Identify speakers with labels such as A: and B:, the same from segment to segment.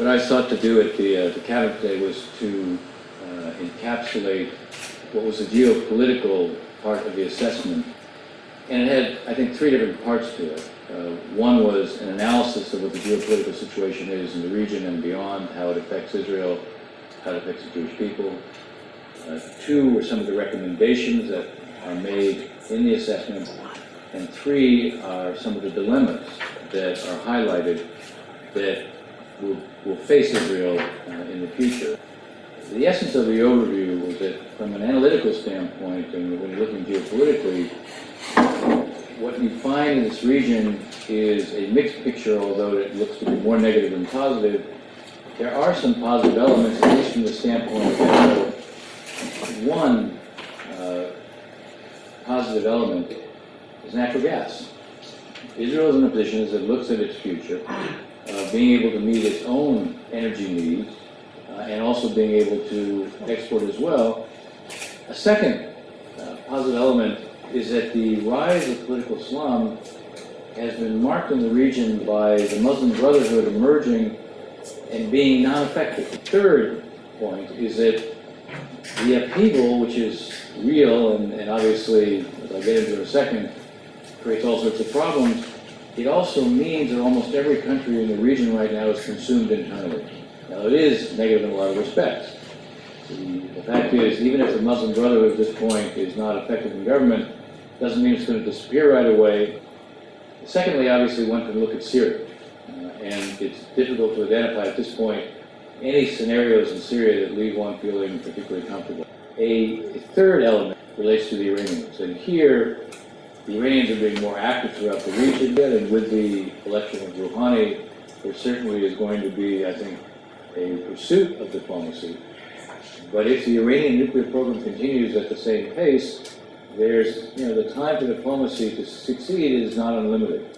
A: What I sought to do at the Cabinet today was to encapsulate what was the geopolitical part of the assessment. And it had, I think, three different parts to it. One was an analysis of what the geopolitical situation is in the region and beyond, how it affects Israel, how it affects the Jewish people. Two were some of the recommendations that are made in the assessment. And three are some of the dilemmas that are highlighted that will face Israel in the future. The essence of the overview was that from an analytical standpoint, and when you're looking geopolitically, what you find in this region is a mixed picture, although it looks to be more negative than positive. There are some positive elements, at least from the standpoint of Israel. One positive element is natural gas. Israel is in a position, as it looks at its future, being able to meet its own energy needs, and also being able to export as well. A second positive element is that the rise of political Islam has been marked in the region by the Muslim Brotherhood emerging and being non-effective. The third point is that the upheaval, which is real and obviously, as I'll get into in a second, creates all sorts of problems, it also means that almost every country in the region right now is consumed internally. Now, it is negative in a lot of respects. The fact is, even if the Muslim Brotherhood at this point is not effective in government, doesn't mean it's going to disappear right away. Secondly, obviously, one can look at Syria. And it's difficult to identify at this point any scenarios in Syria that leave one feeling particularly comfortable. A third element relates to the Iranians. And here, the Iranians are being more active throughout the region. And with the election of Rouhani, there certainly is going to be, I think, a pursuit of diplomacy. But if the Iranian nuclear program continues at the same pace, there's, the time for diplomacy to succeed is not unlimited.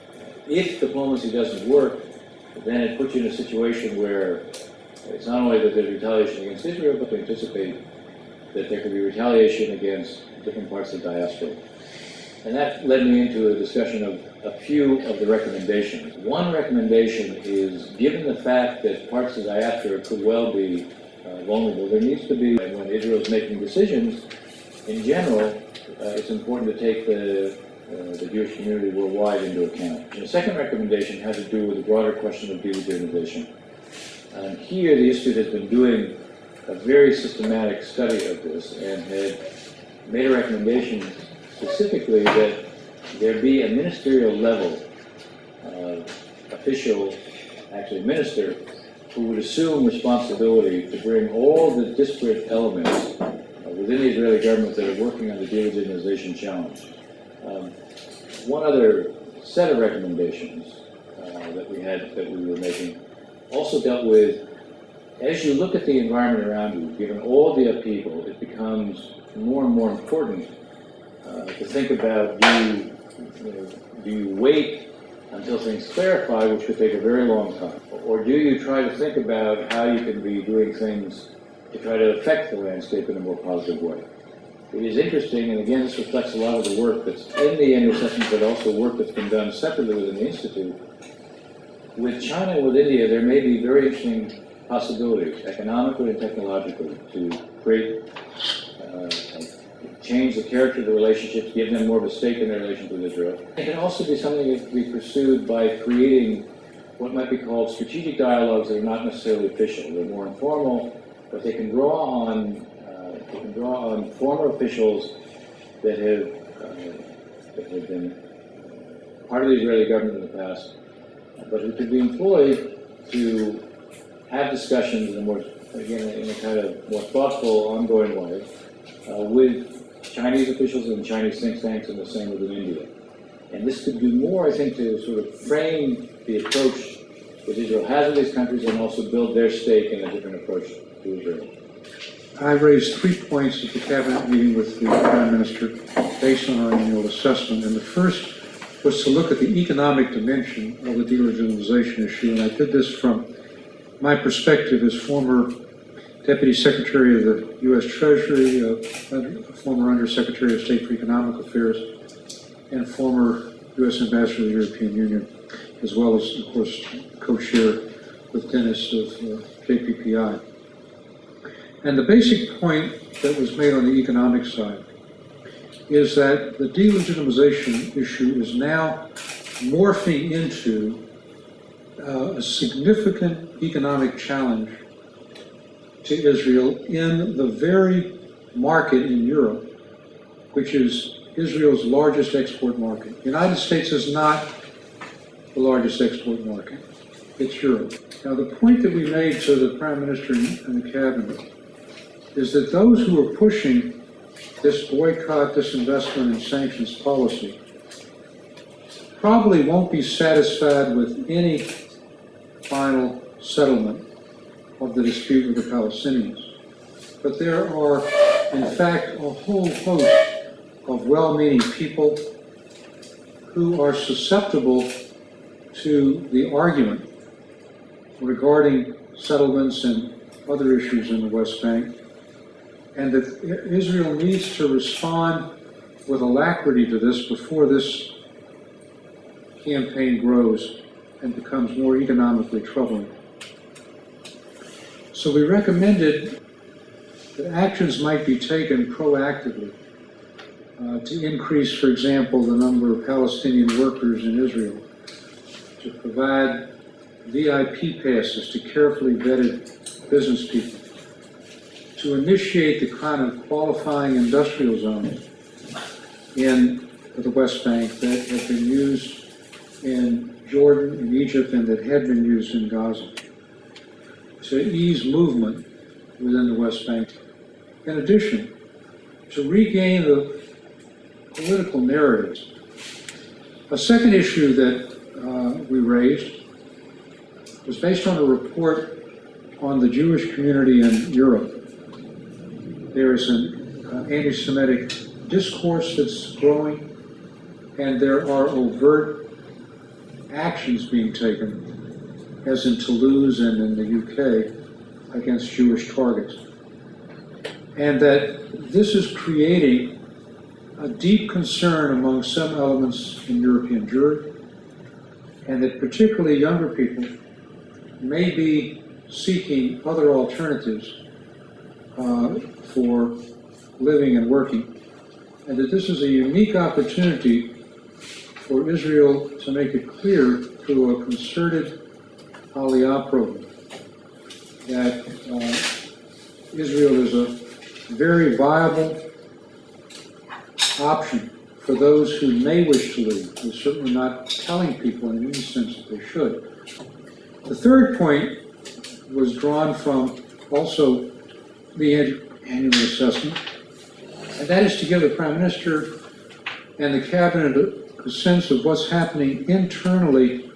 A: If diplomacy doesn't work, then it puts you in a situation where it's not only that there's retaliation against Israel, but to anticipate that there could be retaliation against different parts of the diaspora. And that led me into a discussion of a few of the recommendations. One recommendation is, given the fact that parts of the diaspora could well be vulnerable, there needs to be, when Israel is making decisions, in general, it's important to take the Jewish community worldwide into account. And the second recommendation has to do with the broader question of de-Legitimization. And here, the Institute has been doing a very systematic study of this and had made a recommendation specifically that there be a ministerial level official, actually a minister, who would assume responsibility to bring all the disparate elements within the Israeli government that are working on the de-Legitimization challenge. One other set of recommendations that we were making also dealt with, as you look at the environment around you, given all the upheaval, it becomes more and more important to think about, do you wait until things clarify, which could take a very long time, or do you try to think about how you can be doing things to try to affect the landscape in a more positive way? It is interesting, and again, this reflects a lot of the work that's in the annual assessment, but also work that's been done separately within the Institute. With China and with India, there may be very interesting possibilities, economically and technologically, to create, change the character of the relationships, give them more of a stake in their relations with Israel. It can also be something that can be pursued by creating what might be called strategic dialogues that are not necessarily official. They're more informal, but they can draw on former officials that have been part of the Israeli government in the past, but who could be employed to have discussions in a kind of more thoughtful, ongoing way with Chinese officials and Chinese think tanks, and the same within India. And this could do more, I think, to sort of frame the approach that Israel has with these countries and also build their stake in a different approach to Israel.
B: I raised 3 points at the Cabinet meeting with the Prime Minister based on our annual assessment. And the first was to look at the economic dimension of the de-legitimization issue. And I did this from my perspective as former Deputy Secretary of the U.S. Treasury, former Undersecretary of State for Economic Affairs, and former U.S. Ambassador to the European Union, as well as, of course, co-chair with Dennis of JPPI. And the basic point that was made on the economic side is that the delegitimization issue is now morphing into a significant economic challenge to Israel in the very market in Europe, which is Israel's largest export market. The United States is not the largest export market. It's Europe. Now, the point that we made to the Prime Minister and the Cabinet is that those who are pushing this boycott, disinvestment, and sanctions policy probably won't be satisfied with any final settlement of the dispute with the Palestinians. But there are, in fact, a whole host of well-meaning people who are susceptible to the argument regarding settlements and other issues in the West Bank, and that Israel needs to respond with alacrity to this before this campaign grows and becomes more economically troubling. So we recommended that actions might be taken proactively to increase, for example, the number of Palestinian workers in Israel, to provide VIP passes to carefully vetted business people, to initiate the kind of qualifying industrial zones in the West Bank that have been used in Jordan and Egypt and that had been used in Gaza, to ease movement within the West Bank. In addition, to regain the political narratives. A second issue that we raised was based on a report on the Jewish community in Europe. There is an anti-Semitic discourse that's growing, and there are overt actions being taken, as in Toulouse and in the UK, against Jewish targets. And that this is creating a deep concern among some elements in European Jewry, and that particularly younger people may be seeking other alternatives for living and working, and that this is a unique opportunity for Israel to make it clear through a concerted Aliyah program that Israel is a very viable option for those who may wish to leave. We're certainly not telling people in any sense that they should. The third point was drawn from also the annual assessment, and that is to give the Prime Minister and the Cabinet a sense of what's happening internally,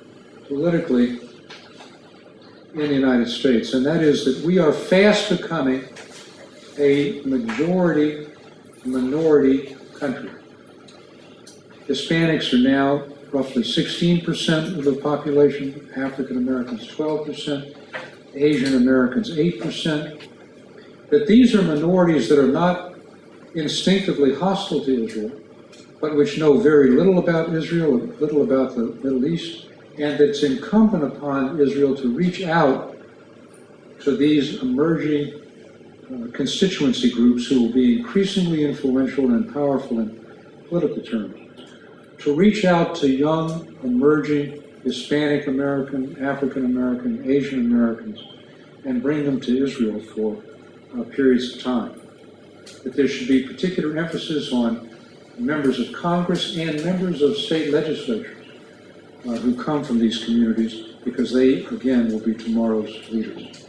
B: politically, in the United States, and that is that we are fast becoming a majority-minority country. Hispanics are now roughly 16% of the population, African Americans 12%, Asian Americans 8%. That these are minorities that are not instinctively hostile to Israel, but which know very little about Israel, little about the Middle East, and it's incumbent upon Israel to reach out to these emerging constituency groups who will be increasingly influential and powerful in political terms, to reach out to young, emerging Hispanic American, African American, Asian Americans, and bring them to Israel for periods of time. That there should be particular emphasis on members of Congress and members of state legislatures who come from these communities, because they, again, will be tomorrow's leaders.